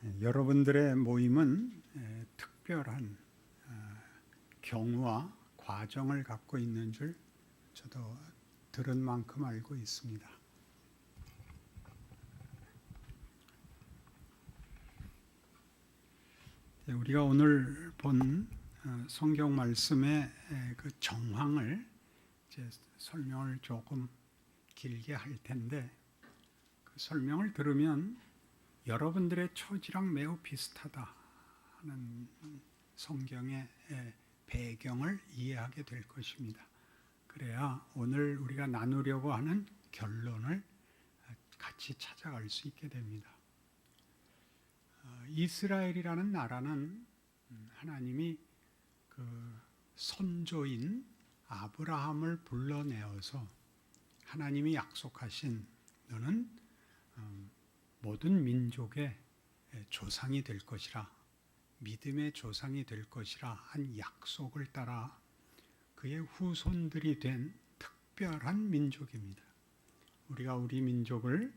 여러분들의 모임은 특별한 경우와 과정을 갖고 있는 줄 저도 들은 만큼 알고 있습니다. 우리가 오늘 본 성경 말씀의 그 정황을 이제 설명을 조금 길게 할 텐데, 그 설명을 들으면 여러분들의 처지랑 매우 비슷하다 하는 성경의 배경을 이해하게 될 것입니다. 그래야 오늘 우리가 나누려고 하는 결론을 같이 찾아갈 수 있게 됩니다. 이스라엘이라는 나라는 하나님이 그 선조인 아브라함을 불러내어서 하나님이 약속하신 너는 모든 민족의 조상이 될 것이라, 믿음의 조상이 될 것이라 한 약속을 따라 그의 후손들이 된 특별한 민족입니다. 우리가 우리 민족을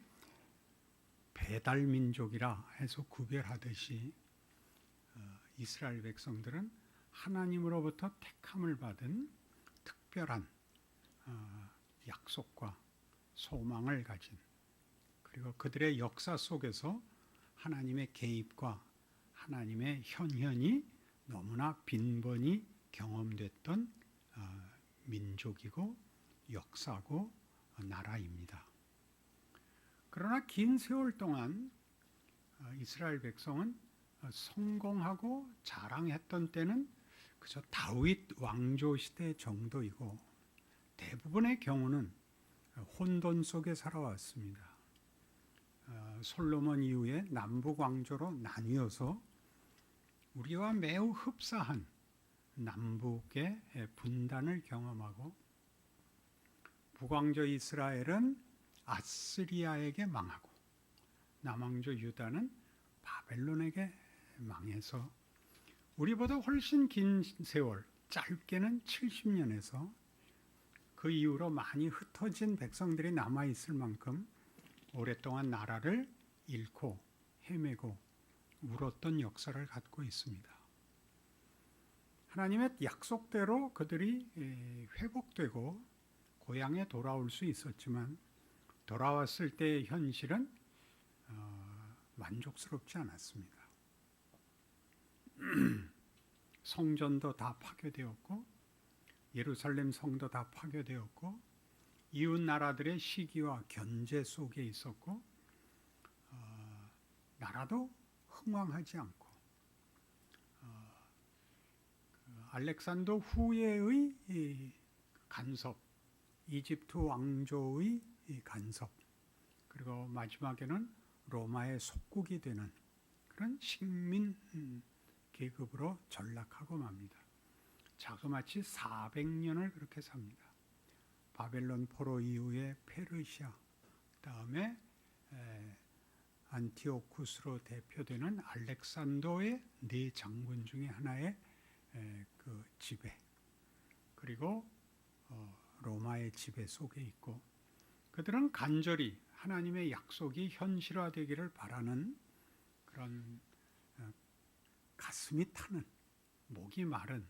배달 민족이라 해서 구별하듯이 이스라엘 백성들은 하나님으로부터 택함을 받은 특별한 약속과 소망을 가진, 그리고 그들의 역사 속에서 하나님의 개입과 하나님의 현현이 너무나 빈번히 경험됐던 민족이고 역사고 나라입니다. 그러나 긴 세월 동안 이스라엘 백성은 성공하고 자랑했던 때는 그저 다윗 왕조 시대 정도이고, 대부분의 경우는 혼돈 속에 살아왔습니다. 솔로몬 이후에 남북 왕조로 나뉘어서 우리와 매우 흡사한 남북의 분단을 경험하고, 북왕조 이스라엘은 아스리아에게 망하고 남왕조 유다는 바벨론에게 망해서 우리보다 훨씬 긴 세월, 짧게는 70년에서 그 이후로 많이 흩어진 백성들이 남아있을 만큼 오랫동안 나라를 잃고 헤매고 울었던 역사를 갖고 있습니다. 하나님의 약속대로 그들이 회복되고 고향에 돌아올 수 있었지만, 돌아왔을 때의 현실은 만족스럽지 않았습니다. 성전도 다 파괴되었고, 예루살렘 성도 다 파괴되었고, 이웃 나라들의 시기와 견제 속에 있었고, 나라도 흥왕하지 않고, 알렉산더 후예의 간섭, 이집트 왕조의 간섭, 그리고 마지막에는 로마의 속국이 되는 그런 식민 계급으로 전락하고 맙니다. 자그마치 400년을 그렇게 삽니다. 바벨론 포로 이후에 페르시아, 그다음에 안티오쿠스로 대표되는 알렉산더의 네 장군 중에 하나의 그 지배, 그리고 로마의 지배 속에 있고, 그들은 간절히 하나님의 약속이 현실화되기를 바라는 그런 가슴이 타는, 목이 마른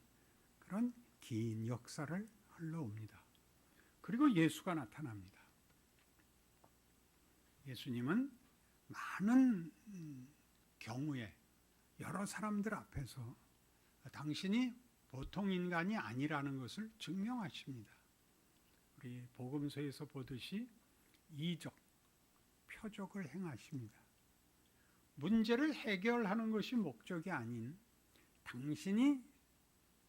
그런 긴 역사를 흘러옵니다. 그리고 예수가 나타납니다. 예수님은 많은 경우에 여러 사람들 앞에서 당신이 보통 인간이 아니라는 것을 증명하십니다. 우리 복음서에서 보듯이 이적, 표적을 행하십니다. 문제를 해결하는 것이 목적이 아닌 당신이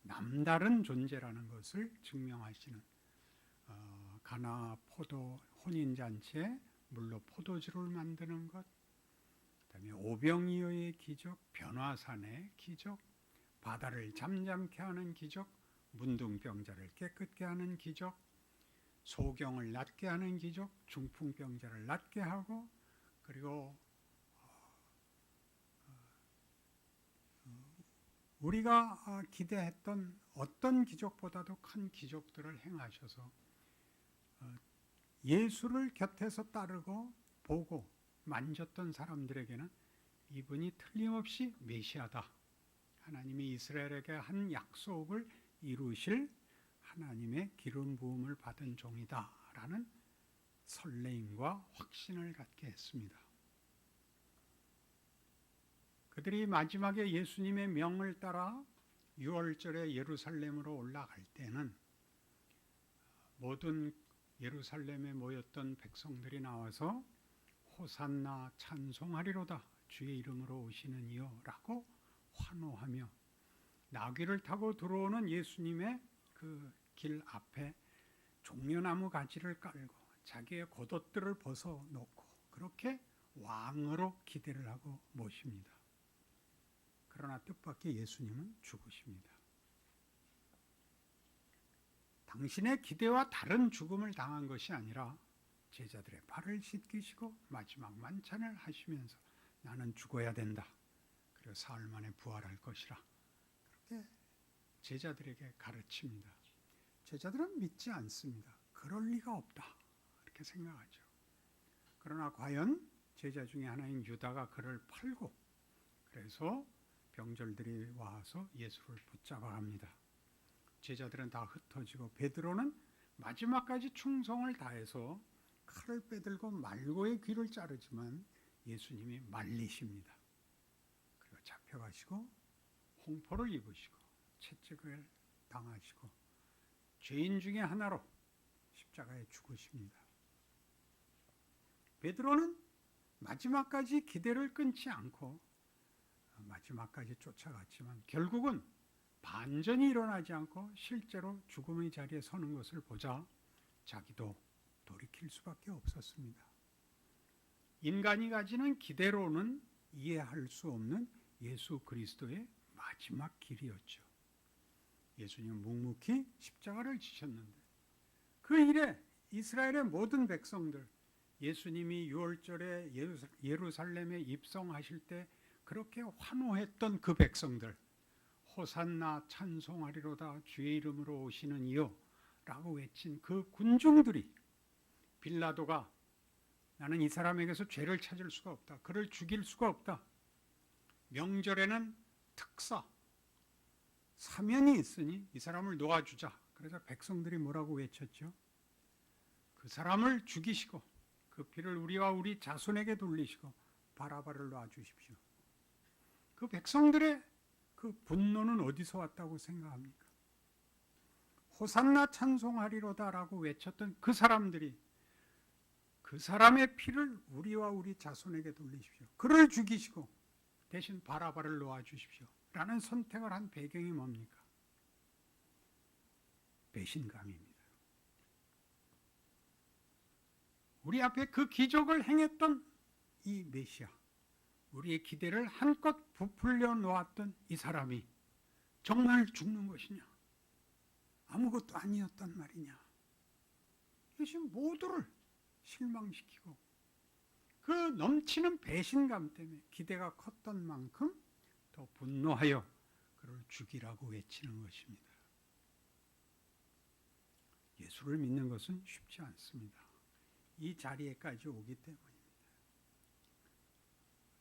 남다른 존재라는 것을 증명하시는, 가나 포도 혼인잔치에 물로 포도주를 만드는 것, 그다음에 오병이어의 기적, 변화산의 기적, 바다를 잠잠케 하는 기적, 문둥병자를 깨끗게 하는 기적, 소경을 낫게 하는 기적, 중풍병자를 낫게 하고, 그리고 우리가 기대했던 어떤 기적보다도 큰 기적들을 행하셔서 예수를 곁에서 따르고 보고 만졌던 사람들에게는 이분이 틀림없이 메시아다. 하나님이 이스라엘에게 한 약속을 이루실 하나님의 기름 부음을 받은 종이다 라는 설레임과 확신을 갖게 했습니다. 그들이 마지막에 예수님의 명을 따라 유월절에 예루살렘으로 올라갈 때는 모든 예루살렘에 모였던 백성들이 나와서 호산나 찬송하리로다 주의 이름으로 오시는 이여 라고 환호하며 나귀를 타고 들어오는 예수님의 그 길 앞에 종려나무 가지를 깔고 자기의 겉옷들을 벗어놓고 그렇게 왕으로 기대를 하고 모십니다. 그러나 뜻밖의 예수님은 죽으십니다. 당신의 기대와 다른 죽음을 당한 것이 아니라 제자들의 발을 씻기시고 마지막 만찬을 하시면서 나는 죽어야 된다. 그리고 사흘 만에 부활할 것이라. 그렇게 제자들에게 가르칩니다. 제자들은 믿지 않습니다. 그럴 리가 없다. 이렇게 생각하죠. 그러나 과연 제자 중에 하나인 유다가 그를 팔고 그래서 병졸들이 와서 예수를 붙잡아 갑니다. 제자들은 다 흩어지고 베드로는 마지막까지 충성을 다해서 칼을 빼들고 말고의 귀를 자르지만 예수님이 말리십니다. 그리고 잡혀가시고 홍포를 입으시고 채찍을 당하시고 죄인 중에 하나로 십자가에 죽으십니다. 베드로는 마지막까지 기대를 끊지 않고 마지막까지 쫓아갔지만 결국은 반전이 일어나지 않고 실제로 죽음의 자리에 서는 것을 보자 자기도 돌이킬 수밖에 없었습니다. 인간이 가지는 기대로는 이해할 수 없는 예수 그리스도의 마지막 길이었죠. 예수님은 묵묵히 십자가를 지셨는데 그 일에 이스라엘의 모든 백성들, 예수님이 유월절에 예루살렘에 입성하실 때 그렇게 환호했던 그 백성들, 호산나 찬송하리로다 주의 이름으로 오시는 이여 라고 외친 그 군중들이 빌라도가 나는 이 사람에게서 죄를 찾을 수가 없다. 그를 죽일 수가 없다. 명절에는 특사, 사면이 있으니 이 사람을 놓아주자. 그래서 백성들이 뭐라고 외쳤죠? 그 사람을 죽이시고 그 피를 우리와 우리 자손에게 돌리시고 바라바를 놔주십시오. 그 백성들의 그 분노는 어디서 왔다고 생각합니까? 호산나 찬송하리로다라고 외쳤던 그 사람들이 그 사람의 피를 우리와 우리 자손에게 돌리십시오. 그를 죽이시고 대신 바라바를 놓아주십시오. 라는 선택을 한 배경이 뭡니까? 배신감입니다. 우리 앞에 그 기적을 행했던 이 메시아, 우리의 기대를 한껏 부풀려 놓았던 이 사람이 정말 죽는 것이냐? 아무것도 아니었단 말이냐? 이것이 모두를 실망시키고 그 넘치는 배신감 때문에 기대가 컸던 만큼 더 분노하여 그를 죽이라고 외치는 것입니다. 예수를 믿는 것은 쉽지 않습니다. 이 자리에까지 오기 때문입니다.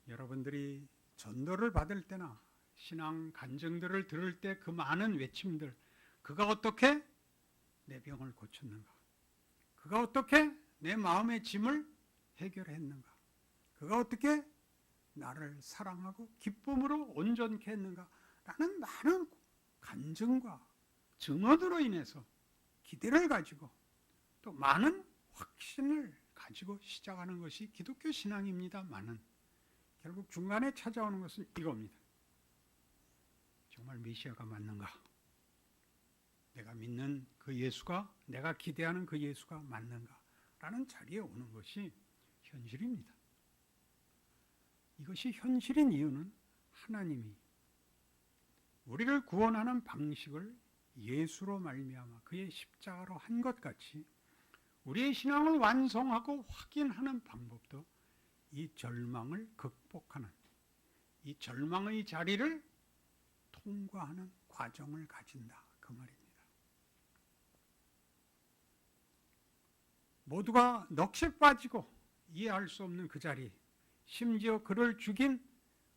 여러분들이 전도를 받을 때나 신앙 간증들을 들을 때 그 많은 외침들, 그가 어떻게 내 병을 고쳤는가? 그가 어떻게 내 마음의 짐을 해결했는가? 그가 어떻게 나를 사랑하고 기쁨으로 온전케 했는가? 라는 많은 간증과 증언으로 인해서 기대를 가지고 또 많은 확신을 가지고 시작하는 것이 기독교 신앙입니다만은 결국 중간에 찾아오는 것은 이겁니다. 정말 메시아가 맞는가? 내가 믿는 그 예수가, 내가 기대하는 그 예수가 맞는가? 라는 자리에 오는 것이 현실입니다. 이것이 현실인 이유는 하나님이 우리를 구원하는 방식을 예수로 말미암아 그의 십자가로 한 것 같이 우리의 신앙을 완성하고 확인하는 방법도 이 절망을 극복하는, 이 절망의 자리를 통과하는 과정을 가진다. 그 말입니다. 모두가 넋이 빠지고 이해할 수 없는 그 자리, 심지어 그를 죽인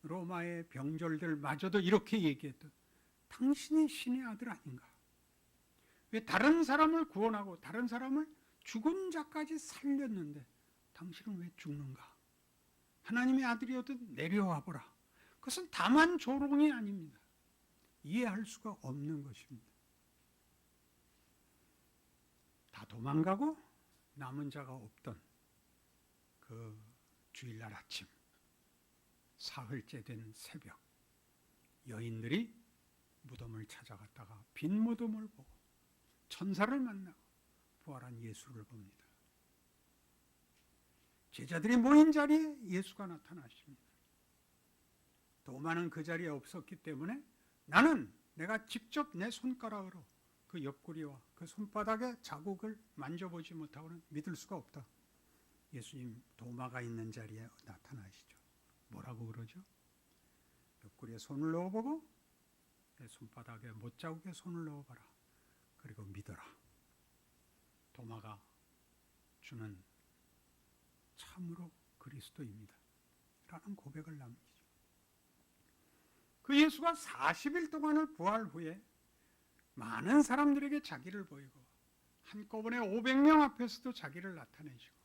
로마의 병졸들마저도 이렇게 얘기했던 당신이 신의 아들 아닌가? 왜 다른 사람을 구원하고 다른 사람을 죽은 자까지 살렸는데 당신은 왜 죽는가? 하나님의 아들이어도 내려와 보라. 그것은 다만 조롱이 아닙니다. 이해할 수가 없는 것입니다. 다 도망가고 남은 자가 없던 그 주일날 아침, 사흘째 된 새벽, 여인들이 무덤을 찾아갔다가 빈 무덤을 보고 천사를 만나고 부활한 예수를 봅니다. 제자들이 모인 자리에 예수가 나타나십니다. 도마는 그 자리에 없었기 때문에 나는 내가 직접 내 손가락으로 그 옆구리와 그 손바닥의 자국을 만져보지 못하고는 믿을 수가 없다. 예수님 도마가 있는 자리에 나타나시죠. 뭐라고 그러죠? 옆구리에 손을 넣어보고 내 손바닥에 못자국에 손을 넣어봐라. 그리고 믿어라. 도마가 주는 참으로 그리스도입니다. 라는 고백을 남기죠. 그 예수가 40일 동안을 부활 후에 많은 사람들에게 자기를 보이고 한꺼번에 500명 앞에서도 자기를 나타내시고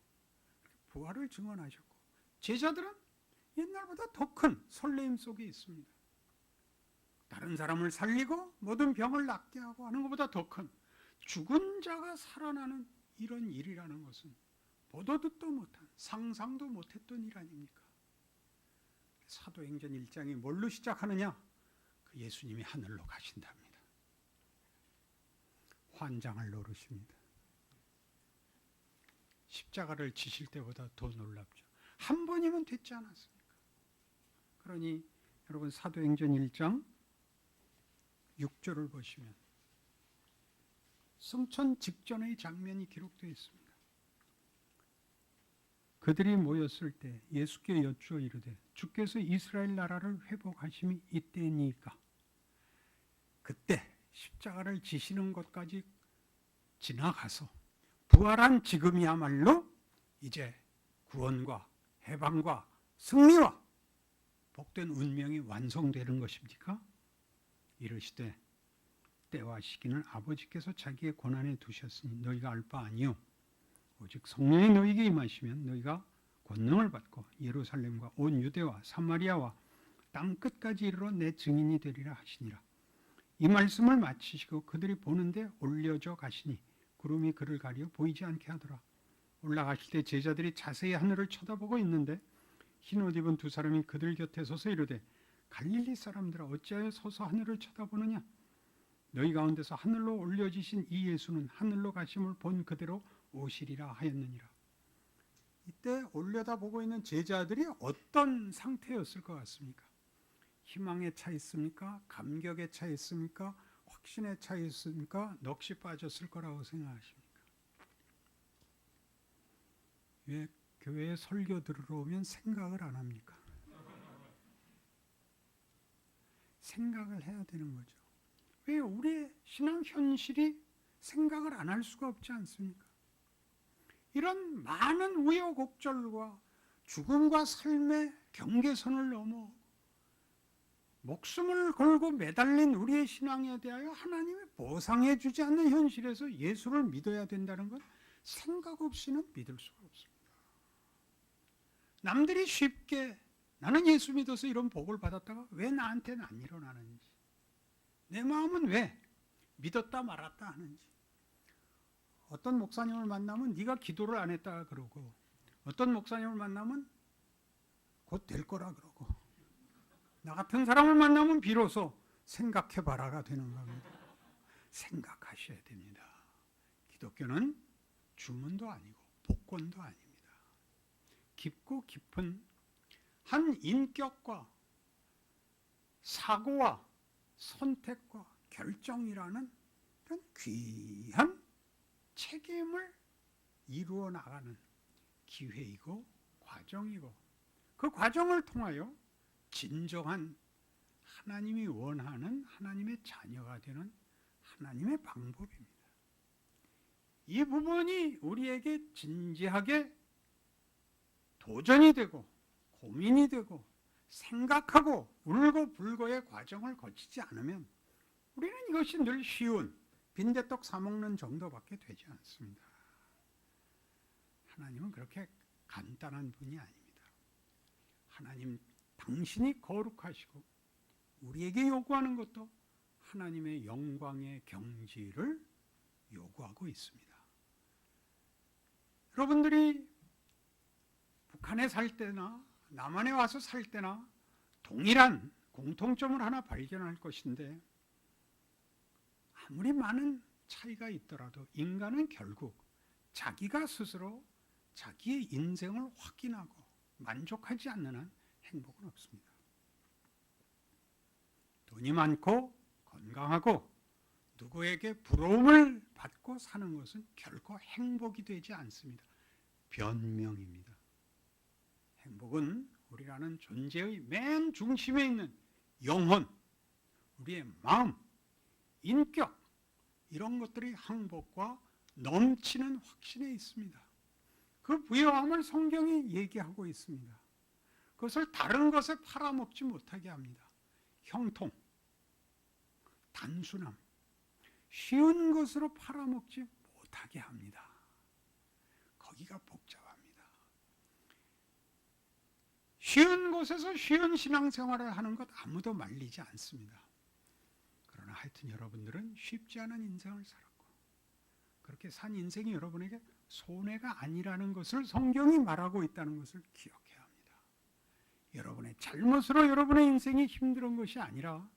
부활을 증언하셨고 제자들은 옛날보다 더 큰 설레임 속에 있습니다. 다른 사람을 살리고 모든 병을 낫게 하고 하는 것보다 더 큰 죽은 자가 살아나는 이런 일이라는 것은 보도 듣도 못한 상상도 못했던 일 아닙니까? 사도행전 1장이 뭘로 시작하느냐? 그 예수님이 하늘로 가신답니다. 환장을 노르십니다. 십자가를 지실 때보다 더 놀랍죠. 한 번이면 됐지 않았습니까? 그러니 여러분 사도행전 1장 6절을 보시면 승천 직전의 장면이 기록되어 있습니다. 그들이 모였을 때 예수께 여쭈어 이르되 주께서 이스라엘 나라를 회복하심이 이때니까. 그때 십자가를 지시는 것까지 지나가서 부활한 지금이야말로 이제 구원과 해방과 승리와 복된 운명이 완성되는 것입니까? 이르시되 때와 시기는 아버지께서 자기의 권한에 두셨으니 너희가 알 바 아니요 오직 성령이 너희에게 임하시면 너희가 권능을 받고 예루살렘과 온 유대와 사마리아와 땅 끝까지 이르러 내 증인이 되리라 하시니라. 이 말씀을 마치시고 그들이 보는데 올려져 가시니 구름이 그를 가려 보이지 않게 하더라. 올라가실 때 제자들이 자세히 하늘을 쳐다보고 있는데 흰옷 입은 두 사람이 그들 곁에 서서 이르되 갈릴리 사람들아 어찌하여 서서 하늘을 쳐다보느냐? 너희 가운데서 하늘로 올려지신 이 예수는 하늘로 가심을 본 그대로 오시리라 하였느니라. 이때 올려다보고 있는 제자들이 어떤 상태였을 것 같습니까? 희망에 차 있습니까? 감격에 차 있습니까? 확신에 차 있습니까? 넋이 빠졌을 거라고 생각하십니까? 왜 교회에 설교 들으러 오면 생각을 안 합니까? 생각을 해야 되는 거죠. 왜 우리의 신앙 현실이 생각을 안 할 수가 없지 않습니까? 이런 많은 우여곡절과 죽음과 삶의 경계선을 넘어 목숨을 걸고 매달린 우리의 신앙에 대하여 하나님이 보상해 주지 않는 현실에서 예수를 믿어야 된다는 건 생각 없이는 믿을 수가 없습니다. 남들이 쉽게 나는 예수 믿어서 이런 복을 받았다가 왜 나한테는 안 일어나는지, 내 마음은 왜 믿었다 말았다 하는지. 어떤 목사님을 만나면 네가 기도를 안 했다 그러고, 어떤 목사님을 만나면 곧 될 거라 그러고, 나 같은 사람을 만나면 비로소 생각해봐라가 되는 겁니다. 생각하셔야 됩니다. 기독교는 주문도 아니고 복권도 아닙니다. 깊고 깊은 한 인격과 사고와 선택과 결정이라는 그런 귀한 책임을 이루어 나가는 기회이고 과정이고, 그 과정을 통하여 진정한 하나님이 원하는 하나님의 자녀가 되는 하나님의 방법입니다. 이 부분이 우리에게 진지하게 도전이 되고 고민이 되고 생각하고 울고불고의 과정을 거치지 않으면 우리는 이것이 늘 쉬운 빈대떡 사먹는 정도밖에 되지 않습니다. 하나님은 그렇게 간단한 분이 아닙니다. 하나님 당신이 거룩하시고 우리에게 요구하는 것도 하나님의 영광의 경지를 요구하고 있습니다. 여러분들이 북한에 살 때나 남한에 와서 살 때나 동일한 공통점을 하나 발견할 것인데, 아무리 많은 차이가 있더라도 인간은 결국 자기가 스스로 자기의 인생을 확인하고 만족하지 않는 한 행복은 없습니다. 돈이 많고 건강하고 누구에게 부러움을 받고 사는 것은 결코 행복이 되지 않습니다. 변명입니다. 행복은 우리라는 존재의 맨 중심에 있는 영혼, 우리의 마음, 인격, 이런 것들이 항복과 넘치는 확신에 있습니다. 그 부유함을 성경이 얘기하고 있습니다. 그것을 다른 것에 팔아먹지 못하게 합니다. 형통, 단순함, 쉬운 것으로 팔아먹지 못하게 합니다. 거기가 복잡합니다. 쉬운 곳에서 쉬운 신앙생활을 하는 것 아무도 말리지 않습니다. 그러나 하여튼 여러분들은 쉽지 않은 인생을 살았고, 그렇게 산 인생이 여러분에게 손해가 아니라는 것을 성경이 말하고 있다는 것을 기억해야 합니다. 여러분의 잘못으로 여러분의 인생이 힘든 것이 아니라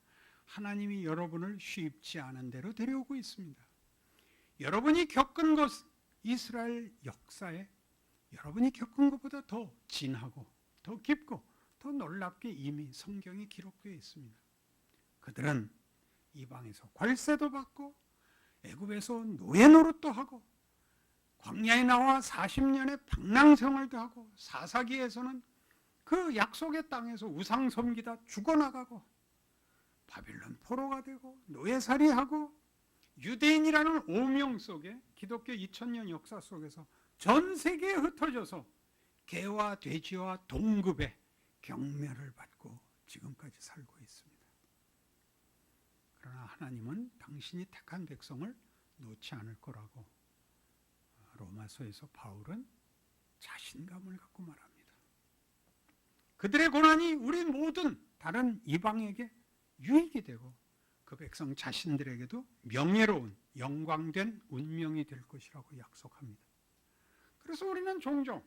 하나님이 여러분을 쉽지 않은 대로 데려오고 있습니다. 여러분이 겪은 것, 이스라엘 역사에 여러분이 겪은 것보다 더 진하고 더 깊고 더 놀랍게 이미 성경에 기록되어 있습니다. 그들은 이방에서 관세도 받고 애굽에서 노예 노릇도 하고 광야에 나와 40년의 방랑생활도 하고 사사기에서는 그 약속의 땅에서 우상 섬기다 죽어나가고 바빌론 포로가 되고 노예살이하고 유대인이라는 오명 속에 기독교 2000년 역사 속에서 전 세계에 흩어져서 개와 돼지와 동급의 경멸을 받고 지금까지 살고 있습니다. 그러나 하나님은 당신이 택한 백성을 놓지 않을 거라고 로마서에서 바울은 자신감을 갖고 말합니다. 그들의 고난이 우리 모든 다른 이방에게 유익이 되고 그 백성 자신들에게도 명예로운 영광된 운명이 될 것이라고 약속합니다. 그래서 우리는 종종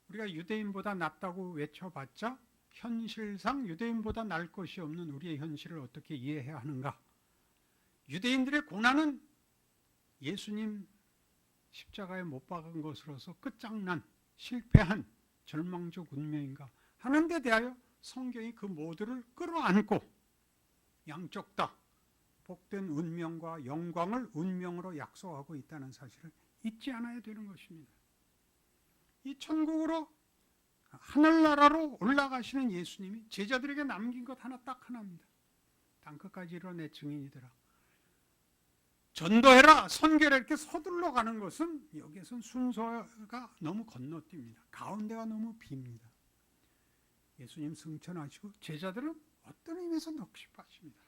우리가 유대인보다 낫다고 외쳐봤자 현실상 유대인보다 나을 것이 없는 우리의 현실을 어떻게 이해해야 하는가? 유대인들의 고난은 예수님 십자가에 못 박은 것으로서 끝장난, 실패한 절망적 운명인가 하는 데 대하여 성경이 그 모두를 끌어안고 양쪽 다 복된 운명과 영광을 운명으로 약속하고 있다는 사실을 잊지 않아야 되는 것입니다. 이 천국으로 하늘나라로 올라가시는 예수님이 제자들에게 남긴 것 딱 하나입니다. 땅끝까지 이르러 내 증인이더라. 전도해라, 선교해라 이렇게 서둘러 가는 것은 여기에선 순서가 너무 건너뜁니다. 가운데가 너무 빕니다. 예수님 승천하시고 제자들은 어떤 의미에서 넋이 빠집니다.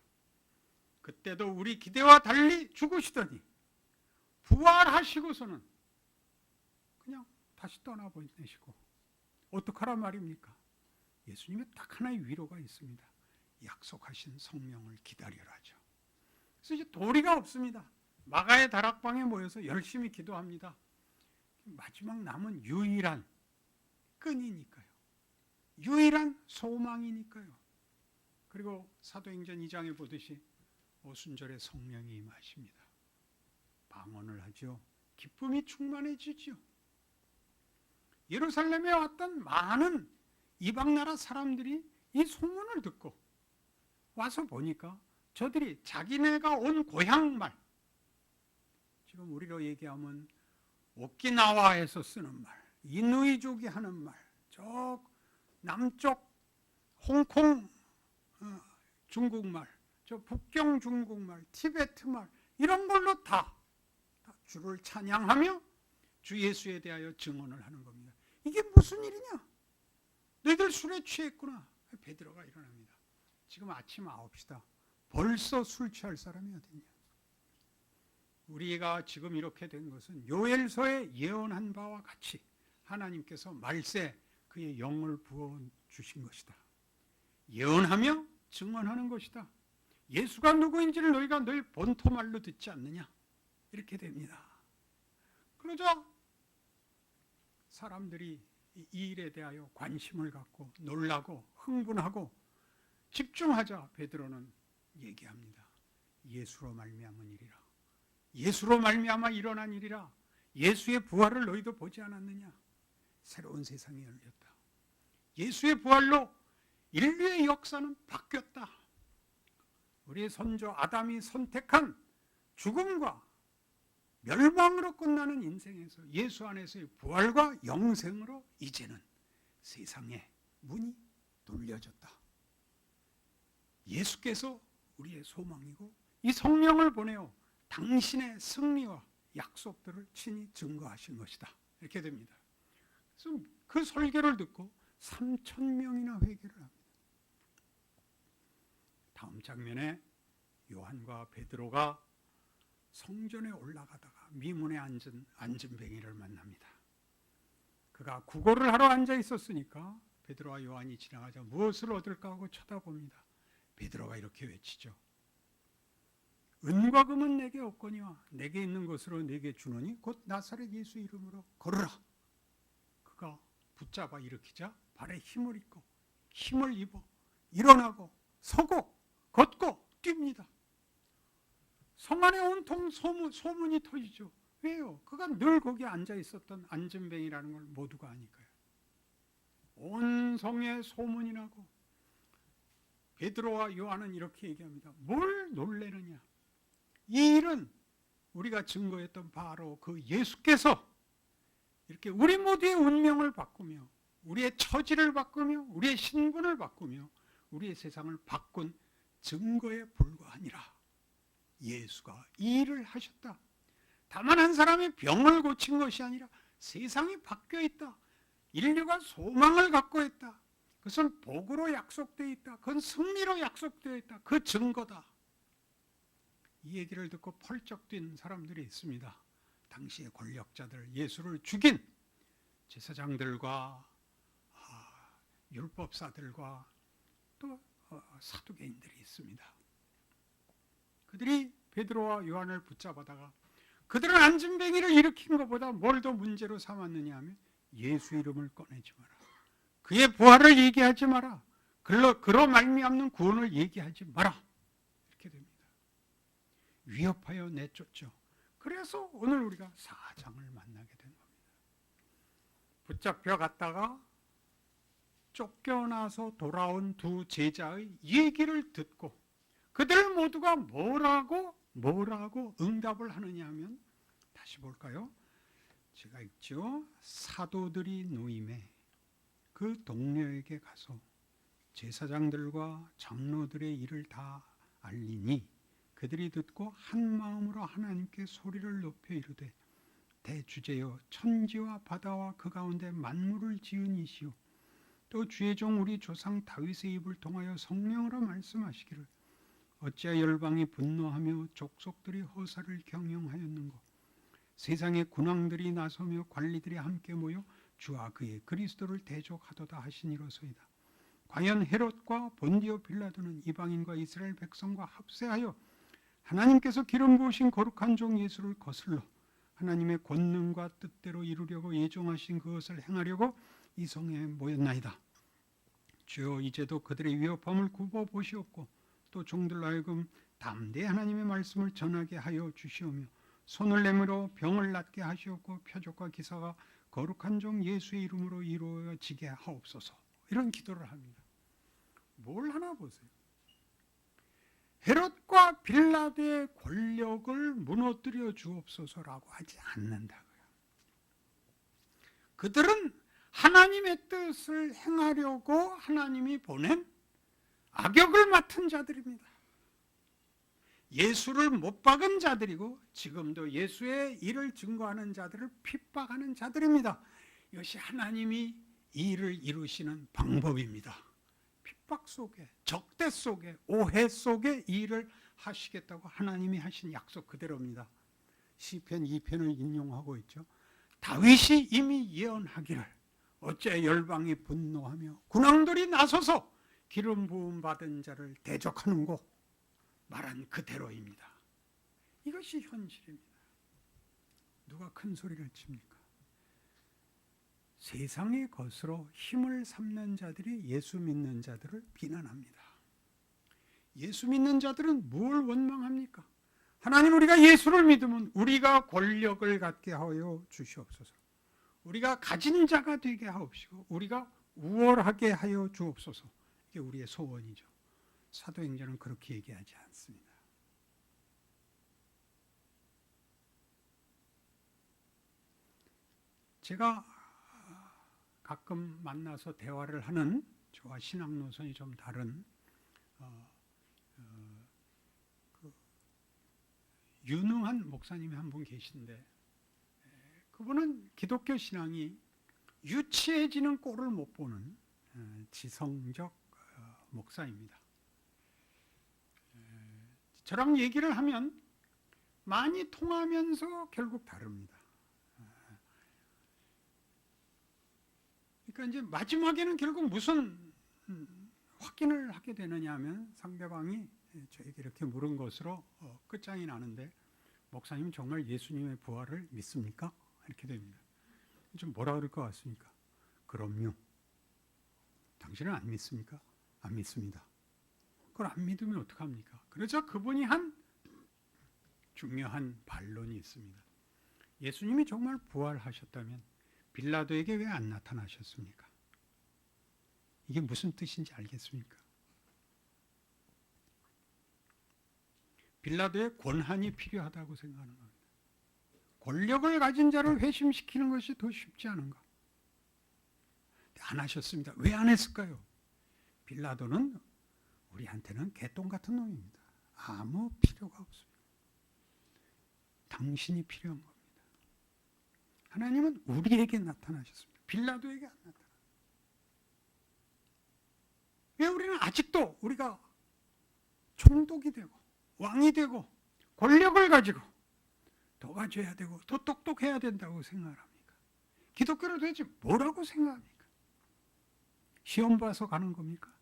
그때도 우리 기대와 달리 죽으시더니 부활하시고서는 그냥 다시 떠나보내시고 어떡하란 말입니까? 예수님의 딱 하나의 위로가 있습니다. 약속하신 성령을 기다려라죠. 그래서 이제 도리가 없습니다. 마가의 다락방에 모여서 열심히 기도합니다. 마지막 남은 유일한 끈이니까요. 유일한 소망이니까요. 그리고 사도행전 2장에 보듯이 오순절에 성령이 임하십니다. 방언을 하죠. 기쁨이 충만해지죠. 예루살렘에 왔던 많은 이방 나라 사람들이 이 소문을 듣고 와서 보니까 저들이 자기네가 온 고향 말, 지금 우리로 얘기하면 오키나와에서 쓰는 말, 이누이족이 하는 말, 저 남쪽 홍콩 중국말, 저 북경 중국말, 티베트 말 이런 걸로 다 주를 찬양하며 주 예수에 대하여 증언을 하는 겁니다. 이게 무슨 일이냐? 너희들 술에 취했구나. 베드로가 일어납니다. 지금 아침 9시다. 벌써 술 취할 사람이 어딨냐. 우리가 지금 이렇게 된 것은 요엘서에 예언한 바와 같이 하나님께서 말세 그의 영을 부어주신 것이다. 예언하며 증언하는 것이다. 예수가 누구인지를 너희가 너희 본토말로 듣지 않느냐. 이렇게 됩니다. 그러자 사람들이 이 일에 대하여 관심을 갖고 놀라고 흥분하고 집중하자 베드로는 얘기합니다. 예수로 말미암은 일이라. 예수로 말미암아 일어난 일이라. 예수의 부활을 너희도 보지 않았느냐. 새로운 세상이 열렸다. 예수의 부활로 인류의 역사는 바뀌었다. 우리의 선조 아담이 선택한 죽음과 멸망으로 끝나는 인생에서 예수 안에서의 부활과 영생으로 이제는 세상의 문이 돌려졌다. 예수께서 우리의 소망이고 이 성령을 보내어 당신의 승리와 약속들을 친히 증거하신 것이다. 이렇게 됩니다. 그래서 그 설교를 듣고 3,000명이나 회개를 합니다. 다음 장면에 요한과 베드로가 성전에 올라가다가 미문에 앉은 안진뱅이를 만납니다. 그가 구걸을 하러 앉아 있었으니까 베드로와 요한이 지나가자 무엇을 얻을까 하고 쳐다봅니다. 베드로가 이렇게 외치죠. 은과 금은 내게 없거니와 내게 있는 것으로 내게 주노니 곧 나사렛 예수 이름으로 걸으라. 그가 붙잡아 일으키자 발에 힘을 입어 일어나고 서고 걷고 뜁니다. 성 안에 온통 소문이 터지죠. 왜요? 그가 늘 거기에 앉아 있었던 안진뱅이라는 걸 모두가 아니까요. 온 성에 소문이 나고 베드로와 요한은 이렇게 얘기합니다. 뭘 놀래느냐? 이 일은 우리가 증거했던 바로 그 예수께서 이렇게 우리 모두의 운명을 바꾸며 우리의 처지를 바꾸며 우리의 신분을 바꾸며 우리의 세상을 바꾼 증거에 불과하니라. 예수가 이 일을 하셨다. 다만 한 사람의 병을 고친 것이 아니라 세상이 바뀌어 있다. 인류가 소망을 갖고 있다. 그것은 복으로 약속되어 있다. 그건 승리로 약속되어 있다. 그 증거다. 이 얘기를 듣고 펄쩍 뛴 사람들이 있습니다. 당시의 권력자들, 예수를 죽인 제사장들과 율법사들과 또 사두개인들이 있습니다. 그들이 베드로와 요한을 붙잡아다가 그들은 안진뱅이를 일으킨 것보다 뭘 더 문제로 삼았느냐 하면 예수 이름을 꺼내지 마라. 그의 부활을 얘기하지 마라. 그로 말미암는 구원을 얘기하지 마라. 이렇게 됩니다. 위협하여 내쫓죠. 그래서 오늘 우리가 사장을 만나게 된 겁니다. 붙잡혀 갔다가 쫓겨나서 돌아온 두 제자의 얘기를 듣고 그들 모두가 뭐라고 응답을 하느냐 하면 다시 볼까요? 제가 읽죠. 사도들이 노임에 그 동료에게 가서 제사장들과 장로들의 일을 다 알리니 그들이 듣고 한 마음으로 하나님께 소리를 높여 이르되 대주제여 천지와 바다와 그 가운데 만물을 지은 이시오 또 주의 종 우리 조상 다윗의 입을 통하여 성령으로 말씀하시기를 어찌하여 열방이 분노하며 족속들이 허사를 경영하였는고 세상의 군왕들이 나서며 관리들이 함께 모여 주와 그의 그리스도를 대적하도다 하시니로소이다. 과연 헤롯과 본디오 빌라도는 이방인과 이스라엘 백성과 합세하여 하나님께서 기름 부으신 거룩한 종 예수를 거슬러 하나님의 권능과 뜻대로 이루려고 예정하신 그것을 행하려고 이 성에 모였나이다. 주여 이제도 그들의 위협함을 굽어 보시옵고 또 종들로 하여금 담대히 하나님의 말씀을 전하게 하여 주시오며 손을 내밀어 병을 낫게 하시옵고 표적과 기사가 거룩한 종 예수의 이름으로 이루어지게 하옵소서. 이런 기도를 합니다. 뭘 하나 보세요. 헤롯과 빌라도의 권력을 무너뜨려 주옵소서라고 하지 않는다고요. 그들은 하나님의 뜻을 행하려고 하나님이 보낸 악역을 맡은 자들입니다. 예수를 못 박은 자들이고 지금도 예수의 일을 증거하는 자들을 핍박하는 자들입니다. 이것이 하나님이 이 일을 이루시는 방법입니다. 핍박 속에, 적대 속에, 오해 속에 이 일을 하시겠다고 하나님이 하신 약속 그대로입니다. 시편 2편을 인용하고 있죠. 다윗이 이미 예언하기를 어째 열방이 분노하며 군왕들이 나서서 기름 부음 받은 자를 대적하는고 말한 그대로입니다. 이것이 현실입니다. 누가 큰 소리를 칩니까? 세상의 것으로 힘을 삼는 자들이 예수 믿는 자들을 비난합니다. 예수 믿는 자들은 뭘 원망합니까? 하나님, 우리가 예수를 믿으면 우리가 권력을 갖게 하여 주시옵소서. 우리가 가진 자가 되게 하옵시고 우리가 우월하게 하여 주옵소서. 이게 우리의 소원이죠. 사도행전은 그렇게 얘기하지 않습니다. 제가 가끔 만나서 대화를 하는, 저와 신앙 노선이 좀 다른 유능한 목사님이 한 분 계신데, 그분은 기독교 신앙이 유치해지는 꼴을 못 보는 지성적 목사입니다. 저랑 얘기를 하면 많이 통하면서 결국 다릅니다. 그러니까 이제 마지막에는 결국 무슨 확인을 하게 되느냐 하면 상대방이 저에게 이렇게 물은 것으로 끝장이 나는데, 목사님은 정말 예수님의 부활을 믿습니까? 이렇게 됩니다. 좀 뭐라 그럴 것 같습니까? 그럼요. 당신은 안 믿습니까? 안 믿습니다. 그걸 안 믿으면 어떡합니까? 그러자 그분이 한 중요한 반론이 있습니다. 예수님이 정말 부활하셨다면 빌라도에게 왜 안 나타나셨습니까? 이게 무슨 뜻인지 알겠습니까? 빌라도의 권한이 필요하다고 생각하는 겁니다. 권력을 가진 자를 회심시키는 것이 더 쉽지 않은가? 안 하셨습니다. 왜 안 했을까요? 빌라도는 우리한테는 개똥 같은 놈입니다. 아무 필요가 없습니다. 당신이 필요한 겁니다. 하나님은 우리에게 나타나셨습니다. 빌라도에게 안 나타나. 왜 우리는 아직도 우리가 총독이 되고 왕이 되고 권력을 가지고 더 가져야 되고 더 똑똑해야 된다고 생각합니까? 기독교를 도대체 뭐라고 생각합니까? 시험 봐서 가는 겁니까?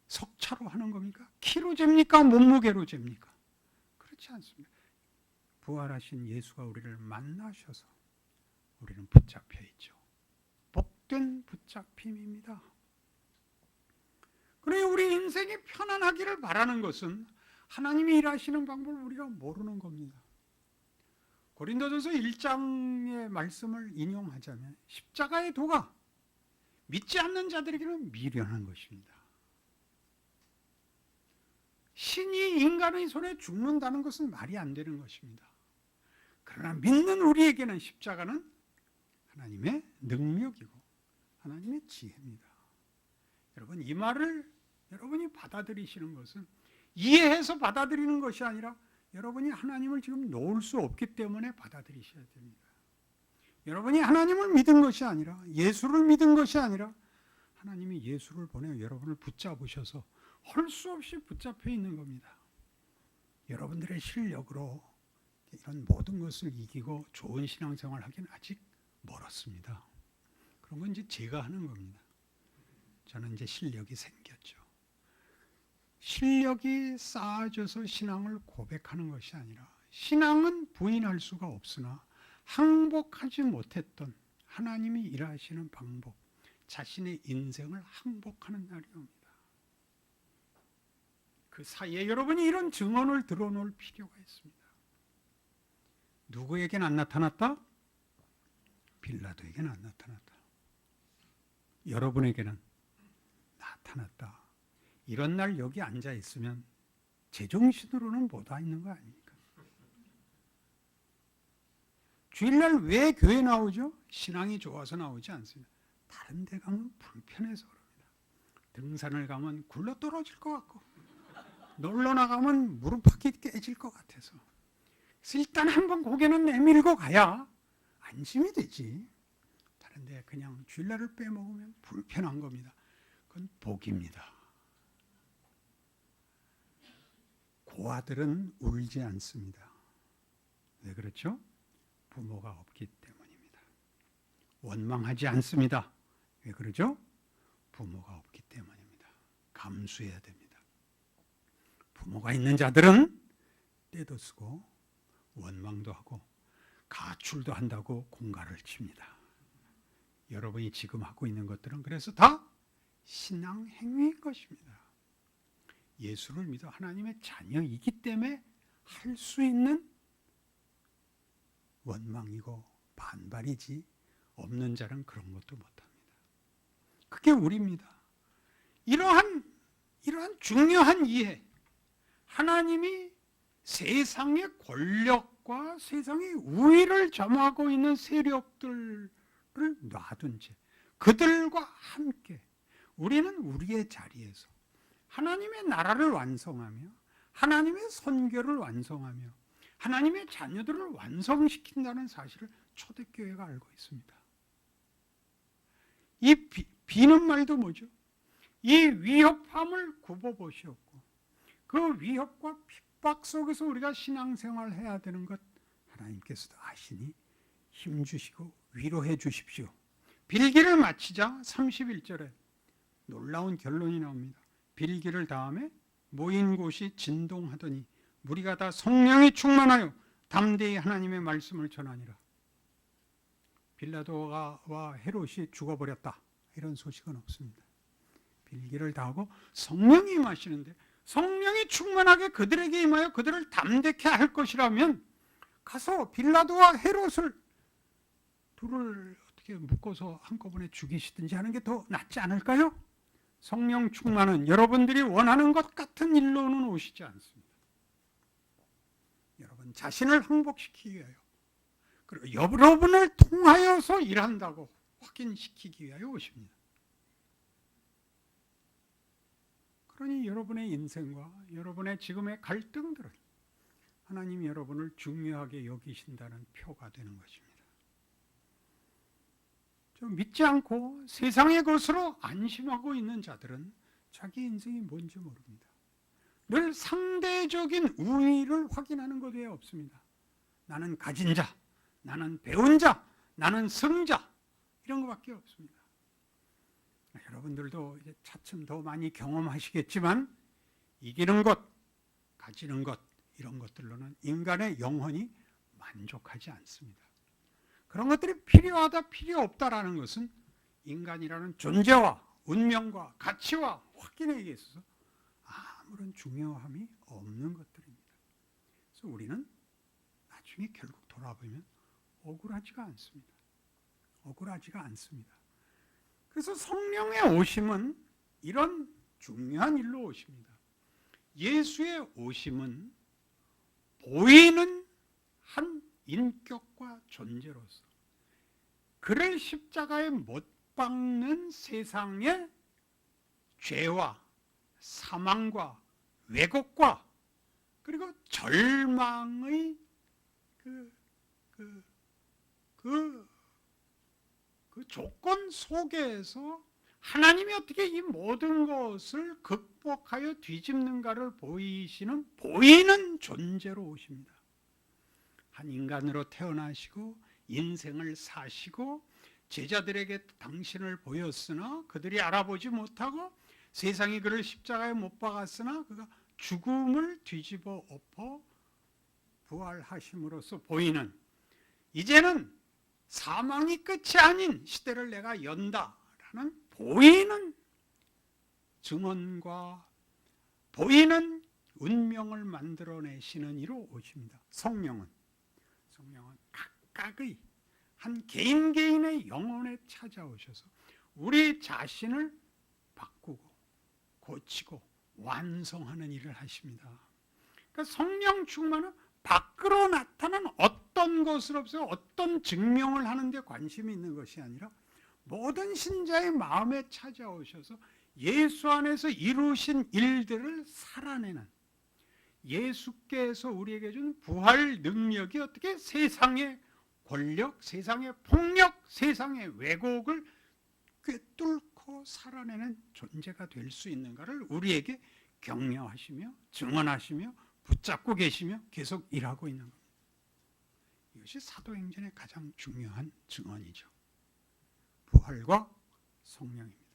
석차로 하는 겁니까? 키로 잽니까? 몸무게로 잽니까? 그렇지 않습니다. 부활하신 예수가 우리를 만나셔서 우리는 붙잡혀 있죠. 복된 붙잡힘입니다. 그래, 우리 인생이 편안하기를 바라는 것은 하나님이 일하시는 방법을 우리가 모르는 겁니다. 고린도전서 1장의 말씀을 인용하자면 십자가의 도가 믿지 않는 자들에게는 미련한 것입니다. 신이 인간의 손에 죽는다는 것은 말이 안 되는 것입니다. 그러나 믿는 우리에게는 십자가는 하나님의 능력이고 하나님의 지혜입니다. 여러분, 이 말을 여러분이 받아들이시는 것은 이해해서 받아들이는 것이 아니라 여러분이 하나님을 지금 놓을 수 없기 때문에 받아들이셔야 됩니다. 여러분이 하나님을 믿은 것이 아니라, 예수를 믿은 것이 아니라 하나님이 예수를 보내 여러분을 붙잡으셔서 할 수 없이 붙잡혀 있는 겁니다. 여러분들의 실력으로 이런 모든 것을 이기고 좋은 신앙생활을 하기는 아직 멀었습니다. 그런 건 이제 제가 하는 겁니다. 저는 이제 실력이 생겼죠. 실력이 쌓아져서 신앙을 고백하는 것이 아니라, 신앙은 부인할 수가 없으나 항복하지 못했던 하나님이 일하시는 방법, 자신의 인생을 항복하는 날이 옵니다. 그 사이에 여러분이 이런 증언을 들어놓을 필요가 있습니다. 누구에게는 안 나타났다? 빌라도에게는 안 나타났다. 여러분에게는 나타났다. 이런 날 여기 앉아 있으면 제정신으로는 못 와 있는 거 아닙니까? 주일날 왜 교회 나오죠? 신앙이 좋아서 나오지 않습니다. 다른 데 가면 불편해서 그럽니다. 등산을 가면 굴러 떨어질 것 같고, 놀러 나가면 무릎팍이 깨질 것 같아서. 그래서 일단 한번 고개는 내밀고 가야 안심이 되지. 다른 그런데 그냥 주일날을 빼먹으면 불편한 겁니다. 그건 복입니다. 고아들은 울지 않습니다. 왜 그렇죠? 부모가 없기 때문입니다. 원망하지 않습니다. 왜 그러죠? 부모가 없기 때문입니다. 감수해야 됩니다. 부모가 있는 자들은 때도 쓰고 원망도 하고 가출도 한다고 공갈을 칩니다. 여러분이 지금 하고 있는 것들은 그래서 다 신앙 행위인 것입니다. 예수를 믿어 하나님의 자녀이기 때문에 할 수 있는 원망이고 반발이지, 없는 자는 그런 것도 못합니다. 그게 우리입니다. 이러한 중요한 이해, 하나님이 세상의 권력과 세상의 우위를 점하고 있는 세력들을 놔둔 채 그들과 함께 우리는 우리의 자리에서 하나님의 나라를 완성하며 하나님의 선교를 완성하며 하나님의 자녀들을 완성시킨다는 사실을 초대교회가 알고 있습니다. 이 비는 말도 뭐죠? 이 위협함을 굽어보시옵고 그 위협과 핍박 속에서 우리가 신앙생활을 해야 되는 것 하나님께서도 아시니 힘주시고 위로해 주십시오. 빌기를 마치자 31절에 놀라운 결론이 나옵니다. 빌기를 다음에 모인 곳이 진동하더니 무리가 다 성령이 충만하여 담대히 하나님의 말씀을 전하니라. 빌라도와 헤롯이 죽어버렸다, 이런 소식은 없습니다. 빌기를 다 하고 성령이 임하시는데, 성령이 충만하게 그들에게 임하여 그들을 담대케 할 것이라면 가서 빌라도와 헤롯을 둘을 어떻게 묶어서 한꺼번에 죽이시든지 하는 게 더 낫지 않을까요? 성령 충만은 여러분들이 원하는 것 같은 일로는 오시지 않습니다. 여러분 자신을 항복시키기 위하여, 그리고 여러분을 통하여서 일한다고 확인시키기 위하여 오십니다. 그러니 여러분의 인생과 여러분의 지금의 갈등들은 하나님이 여러분을 중요하게 여기신다는 표가 되는 것입니다. 좀 믿지 않고 세상의 것으로 안심하고 있는 자들은 자기 인생이 뭔지 모릅니다. 늘 상대적인 우위를 확인하는 것 외에 없습니다. 나는 가진 자, 나는 배운 자, 나는 성자, 이런 것밖에 없습니다. 여러분들도 이제 차츰 더 많이 경험하시겠지만 이기는 것, 가지는 것, 이런 것들로는 인간의 영혼이 만족하지 않습니다. 그런 것들이 필요하다, 필요 없다라는 것은 인간이라는 존재와 운명과 가치와 확인에 있어서 아무런 중요함이 없는 것들입니다. 그래서 우리는 나중에 결국 돌아보면 억울하지가 않습니다. 억울하지가 않습니다. 그래서 성령의 오심은 이런 중요한 일로 오십니다. 예수의 오심은 보이는 한 인격과 존재로서 그를 십자가에 못 박는 세상의 죄와 사망과 왜곡과 그리고 절망의 그 조건 속에서 하나님이 어떻게 이 모든 것을 극복하여 뒤집는가를 보이시는 보이는 존재로 오십니다. 한 인간으로 태어나시고 인생을 사시고 제자들에게 당신을 보였으나 그들이 알아보지 못하고 세상이 그를 십자가에 못 박았으나 그가 죽음을 뒤집어 엎어 부활하심으로써 보이는, 이제는 사망이 끝이 아닌 시대를 내가 연다라는 보이는 증언과 보이는 운명을 만들어내시는 이로 오십니다. 성령은 각각의 한 개인 개인의 영혼에 찾아오셔서 우리 자신을 바꾸고 고치고 완성하는 일을 하십니다. 그러니까 성령 충만은 밖으로 나타난 어떤 것으로서 어떤 증명을 하는 데 관심이 있는 것이 아니라 모든 신자의 마음에 찾아오셔서 예수 안에서 이루신 일들을 살아내는, 예수께서 우리에게 준 부활 능력이 어떻게 세상에 권력, 세상의 폭력, 세상의 왜곡을 꿰뚫고 살아내는 존재가 될 수 있는가를 우리에게 격려하시며 증언하시며 붙잡고 계시며 계속 일하고 있는 겁니다. 이것이 사도행전의 가장 중요한 증언이죠. 부활과 성령입니다.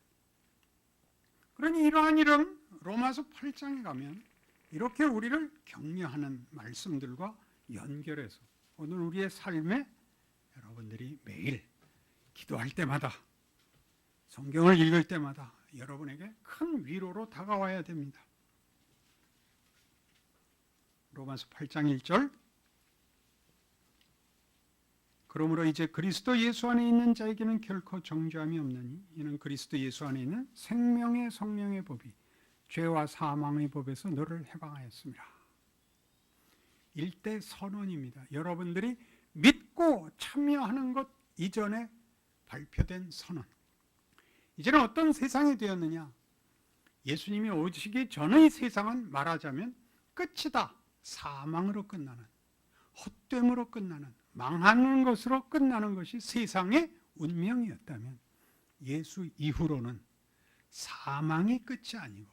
그러니 이러한 일은 로마서 8장에 가면 이렇게 우리를 격려하는 말씀들과 연결해서 오늘 우리의 삶에 여러분들이 매일 기도할 때마다 성경을 읽을 때마다 여러분에게 큰 위로로 다가와야 됩니다. 로마서 8장 1절 그러므로 이제 그리스도 예수 안에 있는 자에게는 결코 정죄함이 없나니 이는 그리스도 예수 안에 있는 생명의 성령의 법이 죄와 사망의 법에서 너를 해방하였습니다. 일대 선언입니다. 여러분들이 믿고 참여하는 것 이전에 발표된 선언. 이제는 어떤 세상이 되었느냐? 예수님이 오시기 전의 세상은 말하자면 끝이다. 사망으로 끝나는, 헛됨으로 끝나는, 망하는 것으로 끝나는 것이 세상의 운명이었다면 예수 이후로는 사망이 끝이 아니고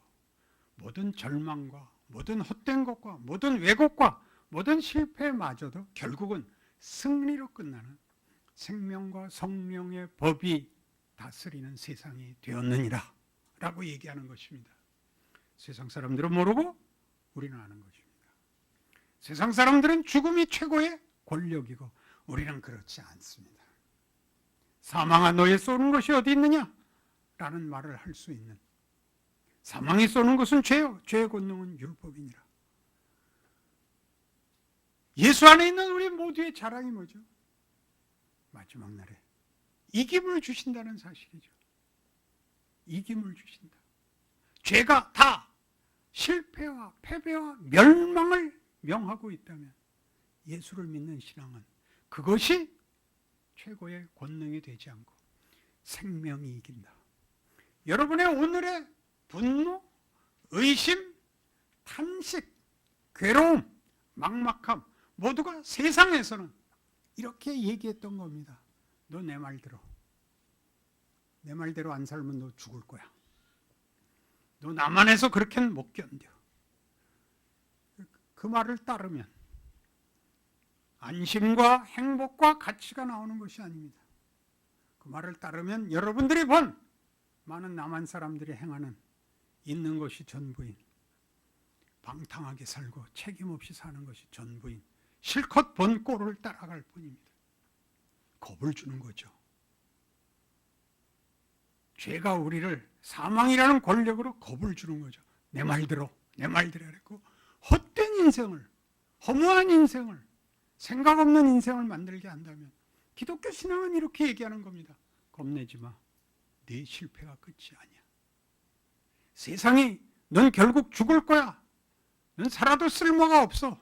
모든 절망과 모든 헛된 것과 모든 왜곡과 모든 실패마저도 결국은 승리로 끝나는 생명과 성령의 법이 다스리는 세상이 되었느니라 라고 얘기하는 것입니다. 세상 사람들은 모르고 우리는 아는 것입니다. 세상 사람들은 죽음이 최고의 권력이고 우리는 그렇지 않습니다. 사망아 너의 쏘는 것이 어디 있느냐? 라는 말을 할 수 있는, 사망이 쏘는 것은 죄요 죄의 권능은 율법이니라. 예수 안에 있는 우리 모두의 자랑이 뭐죠? 마지막 날에 이김을 주신다는 사실이죠. 이김을 주신다. 죄가 다 실패와 패배와 멸망을 명하고 있다면 예수를 믿는 신앙은 그것이 최고의 권능이 되지 않고 생명이 이긴다. 여러분의 오늘의 분노, 의심, 탄식, 괴로움, 막막함 모두가 세상에서는 이렇게 얘기했던 겁니다. 너 내 말 들어. 내 말대로 안 살면 너 죽을 거야. 너 나만 해서 그렇게는 못 견뎌. 그 말을 따르면 안심과 행복과 가치가 나오는 것이 아닙니다. 그 말을 따르면 여러분들이 본 많은 남한 사람들이 행하는 있는 것이 전부인, 방탕하게 살고 책임 없이 사는 것이 전부인, 실컷 본 꼴을 따라갈 뿐입니다. 겁을 주는 거죠. 죄가 우리를 사망이라는 권력으로 겁을 주는 거죠. 내 말 들어, 내 말 들어 그랬고 헛된 인생을, 허무한 인생을, 생각 없는 인생을 만들게 한다면 기독교 신앙은 이렇게 얘기하는 겁니다. 겁내지 마. 네 실패가 끝이 아니야. 세상이 넌 결국 죽을 거야. 넌 살아도 쓸모가 없어.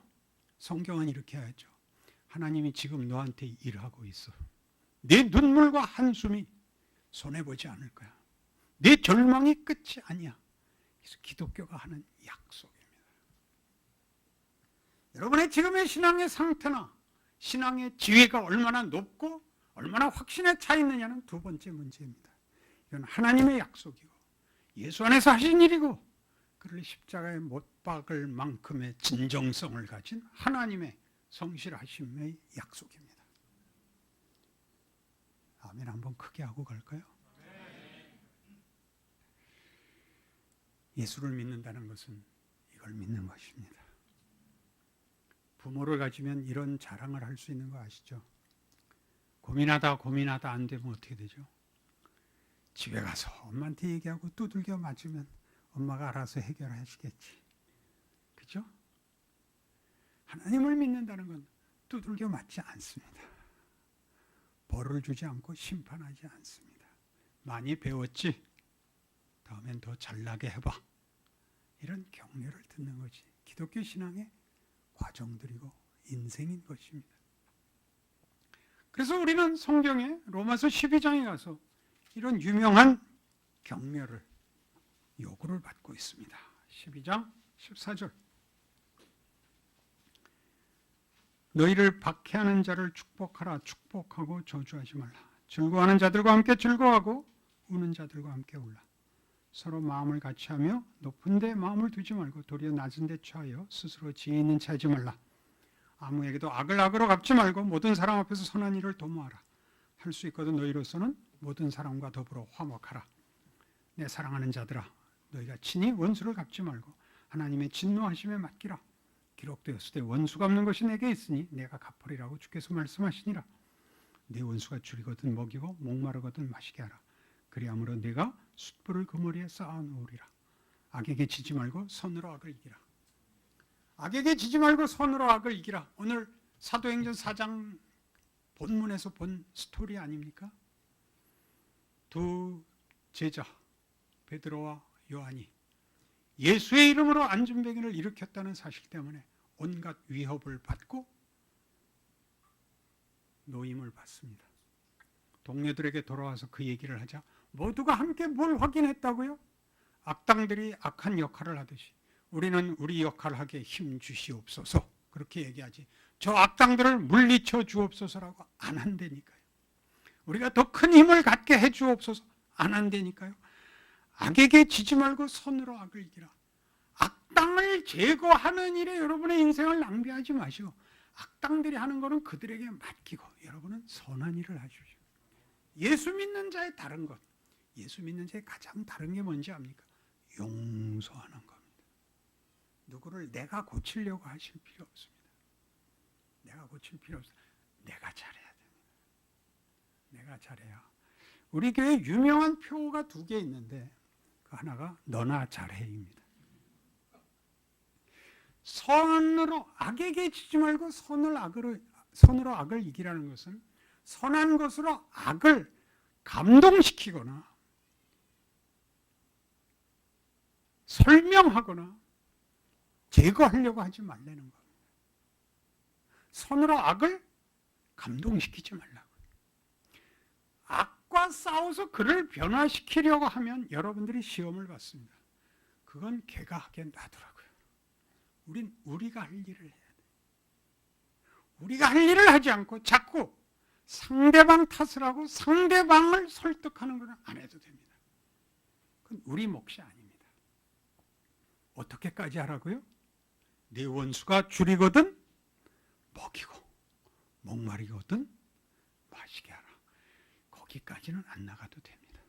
성경은 이렇게 하죠. 하나님이 지금 너한테 일하고 있어. 네 눈물과 한숨이 손해보지 않을 거야. 네 절망이 끝이 아니야. 그래서 기독교가 하는 약속입니다. 여러분의 지금의 신앙의 상태나 신앙의 지위가 얼마나 높고 얼마나 확신에 차 있느냐는 두 번째 문제입니다. 이건 하나님의 약속이고 예수 안에서 하신 일이고 그를 십자가에 못 박을 만큼의 진정성을 가진 하나님의 성실하심의 약속입니다. 아멘. 한번 크게 하고 갈까요? 예수를 믿는다는 것은 이걸 믿는 것입니다. 부모를 가지면 이런 자랑을 할 수 있는 거 아시죠? 고민하다 안 되면 어떻게 되죠? 집에 가서 엄마한테 얘기하고 두들겨 맞으면 엄마가 알아서 해결하시겠지. 그죠? 하나님을 믿는다는 건 두들겨 맞지 않습니다. 벌을 주지 않고 심판하지 않습니다. 많이 배웠지? 다음엔 더 잘나게 해봐. 이런 격려를 듣는 것이 기독교 신앙의 과정들이고 인생인 것입니다. 그래서 우리는 성경에 로마서 12장에 가서 이런 유명한 격려를 요구를 받고 있습니다. 12장 14절 너희를 박해하는 자를 축복하라. 축복하고 저주하지 말라. 즐거워하는 자들과 함께 즐거워하고 우는 자들과 함께 울라. 서로 마음을 같이하며 높은 데 마음을 두지 말고 도리어 낮은 데 취하여 스스로 지혜 있는 체 하지 말라. 아무에게도 악을 악으로 갚지 말고 모든 사람 앞에서 선한 일을 도모하라. 할 수 있거든 너희로서는 모든 사람과 더불어 화목하라. 내 사랑하는 자들아, 너희가 친히 원수를 갚지 말고 하나님의 진노하심에 맡기라. 기록되었을 때 원수 갚는 것이 내게 있으니 내가 갚으리라고 주께서 말씀하시니라. 네 원수가 줄이거든 먹이고 목마르거든 마시게 하라. 그리함으로 내가 숯불을 그 머리에 쌓아 놓으리라. 악에게 지지 말고 선으로 악을 이기라. 악에게 지지 말고 선으로 악을 이기라. 오늘 사도행전 4장 본문에서 본 스토리 아닙니까? 두 제자 베드로와 요한이 예수의 이름으로 안전병을 일으켰다는 사실 때문에 온갖 위협을 받고 노임을 받습니다. 동료들에게 돌아와서 그 얘기를 하자 모두가 함께 뭘 확인했다고요? 악당들이 악한 역할을 하듯이 우리는 우리 역할을 하기에 힘 주시옵소서 그렇게 얘기하지 저 악당들을 물리쳐 주옵소서라고 안 한다니까요. 우리가 더 큰 힘을 갖게 해 주옵소서 안 한다니까요. 악에게 지지 말고 선으로 악을 이기라. 악당을 제거하는 일에 여러분의 인생을 낭비하지 마시고 악당들이 하는 거는 그들에게 맡기고 여러분은 선한 일을 하십시오. 예수 믿는 자의 다른 것, 예수 믿는 자의 가장 다른 게 뭔지 압니까? 용서하는 겁니다. 누구를 내가 고치려고 하실 필요 없습니다. 내가 고칠 필요 없습니다. 내가 잘해야 됩니다. 내가 잘해야. 우리 교회 유명한 표가 2개 있는데 그 하나가 너나 잘해입니다. 선으로 악에게 지지 말고 선으로 악을 이기라는 것은 선한 것으로 악을 감동시키거나 설명하거나 제거하려고 하지 말라는 겁니다. 선으로 악을 감동시키지 말라고. 악과 싸워서 그를 변화시키려고 하면 여러분들이 시험을 받습니다. 그건 걔가 하게 놔두라고요. 우린 우리가 할 일을 해야 돼. 우리가 할 일을 하지 않고 자꾸 상대방 탓을 하고 상대방을 설득하는 건 안 해도 됩니다. 그건 우리 몫이 아닙니다. 어떻게까지 하라고요? 네 원수가 줄이거든 먹이고 목마르거든 마시게 하라. 거기까지는 안 나가도 됩니다.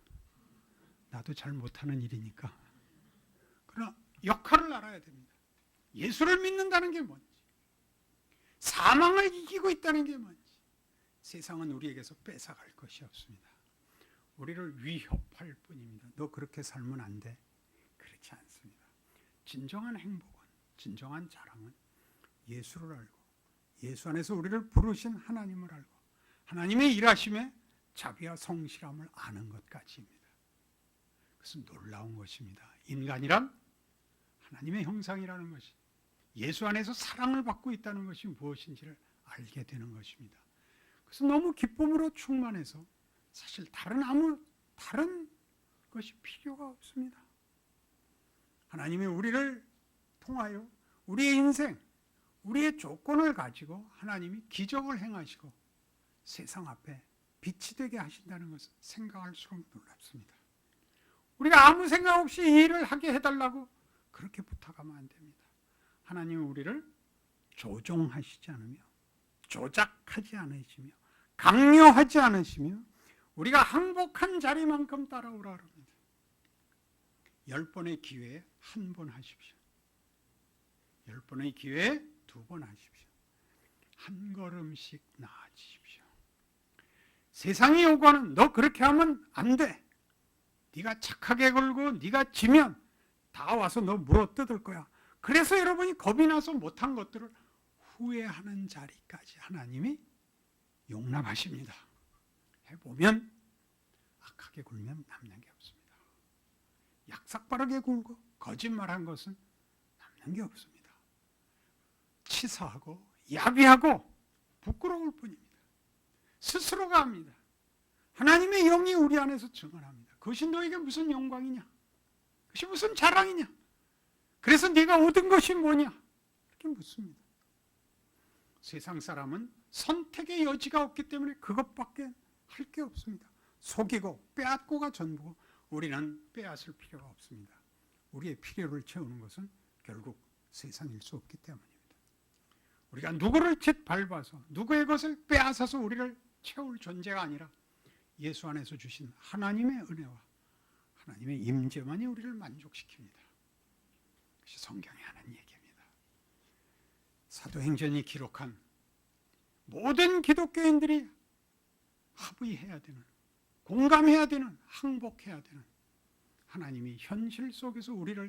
나도 잘 못하는 일이니까. 그러나 역할을 알아야 됩니다. 예수를 믿는다는 게 뭔지, 사망을 이기고 있다는 게 뭔지, 세상은 우리에게서 뺏어갈 것이 없습니다. 우리를 위협할 뿐입니다. 너 그렇게 살면 안 돼. 그렇지 않습니다. 진정한 행복은, 진정한 자랑은 예수를 알고 예수 안에서 우리를 부르신 하나님을 알고 하나님의 일하심에 자비와 성실함을 아는 것까지입니다. 그것은 놀라운 것입니다. 인간이란 하나님의 형상이라는 것이 예수 안에서 사랑을 받고 있다는 것이 무엇인지를 알게 되는 것입니다. 그래서 너무 기쁨으로 충만해서 사실 다른 것이 필요가 없습니다. 하나님이 우리를 통하여 우리의 인생, 우리의 조건을 가지고 하나님이 기적을 행하시고 세상 앞에 빛이 되게 하신다는 것을 생각할수록 놀랍습니다. 우리가 아무 생각 없이 이 일을 하게 해달라고 그렇게 부탁하면 안 됩니다. 하나님은 우리를 조종하시지 않으며 조작하지 않으시며 강요하지 않으시며 우리가 항복한 자리만큼 따라오라 합니다. 10번의 기회에 1번 하십시오. 10번의 기회에 2번 하십시오. 한 걸음씩 나아지십시오. 세상이 요구하는 너 그렇게 하면 안 돼. 네가 착하게 굴고 네가 지면 다 와서 너 물어뜯을 거야. 그래서 여러분이 겁이 나서 못한 것들을 후회하는 자리까지 하나님이 용납하십니다. 해보면 악하게 굴면 남는 게 없습니다. 약삭빠르게 굴고 거짓말한 것은 남는 게 없습니다. 치사하고 야비하고 부끄러울 뿐입니다. 스스로가 합니다. 하나님의 영이 우리 안에서 증언합니다. 그것이 너에게 무슨 영광이냐? 그것이 무슨 자랑이냐? 그래서 네가 얻은 것이 뭐냐? 이렇게 묻습니다. 세상 사람은 선택의 여지가 없기 때문에 그것밖에 할 게 없습니다. 속이고 빼앗고가 전부고 우리는 빼앗을 필요가 없습니다. 우리의 필요를 채우는 것은 결국 세상일 수 없기 때문입니다. 우리가 누구를 짓밟아서 누구의 것을 빼앗아서 우리를 채울 존재가 아니라 예수 안에서 주신 하나님의 은혜와 하나님의 임재만이 우리를 만족시킵니다. 그것이 성경이 하는 얘기입니다. 사도행전이 기록한 모든 기독교인들이 합의해야 되는, 공감해야 되는, 항복해야 되는 하나님이 현실 속에서 우리를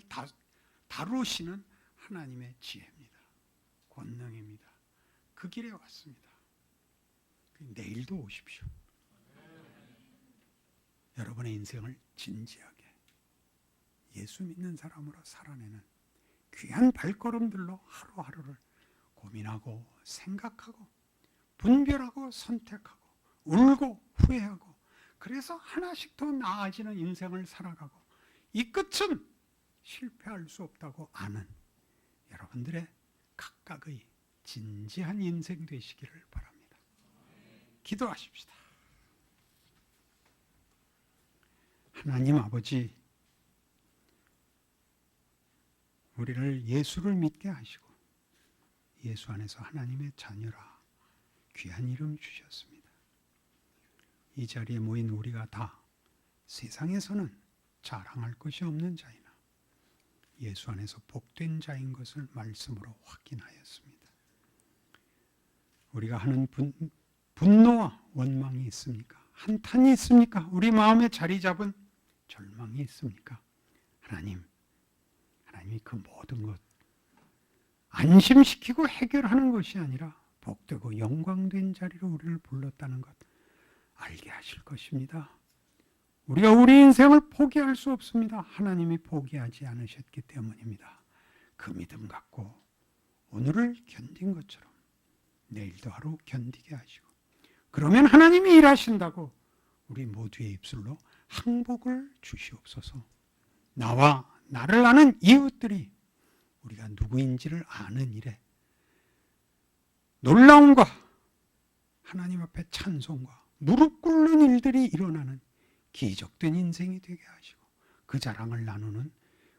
다루시는 하나님의 지혜입니다. 권능입니다. 그 길에 왔습니다. 내일도 오십시오. 여러분의 인생을 진지하게 예수 믿는 사람으로 살아내는 귀한 발걸음들로 하루하루를 고민하고 생각하고 분별하고 선택하고 울고 후회하고 그래서 하나씩 더 나아지는 인생을 살아가고 이 끝은 실패할 수 없다고 아는 여러분들의 각각의 진지한 인생 되시기를 바랍니다. 기도하십시다. 하나님 아버지, 우리를 예수를 믿게 하시고 예수 안에서 하나님의 자녀라 귀한 이름 주셨습니다. 이 자리에 모인 우리가 다 세상에서는 자랑할 것이 없는 자이나 예수 안에서 복된 자인 것을 말씀으로 확인하였습니다. 우리가 하는 분노와 원망이 있습니까? 한탄이 있습니까? 우리 마음에 자리 잡은 절망이 있습니까? 하나님이 그 모든 것 안심시키고 해결하는 것이 아니라 복되고 영광된 자리로 우리를 불렀다는 것 알게 하실 것입니다. 우리가 우리 인생을 포기할 수 없습니다. 하나님이 포기하지 않으셨기 때문입니다. 그 믿음 갖고 오늘을 견딘 것처럼 내일도 하루 견디게 하시고 그러면 하나님이 일하신다고 우리 모두의 입술로 항복을 주시옵소서. 나와 나를 아는 이웃들이 우리가 누구인지를 아는 일에 놀라움과 하나님 앞에 찬송과 무릎 꿇는 일들이 일어나는 기적된 인생이 되게 하시고 그 자랑을 나누는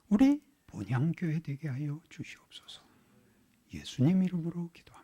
우리 본향교회 되게 하여 주시옵소서. 예수님 이름으로 기도합니다.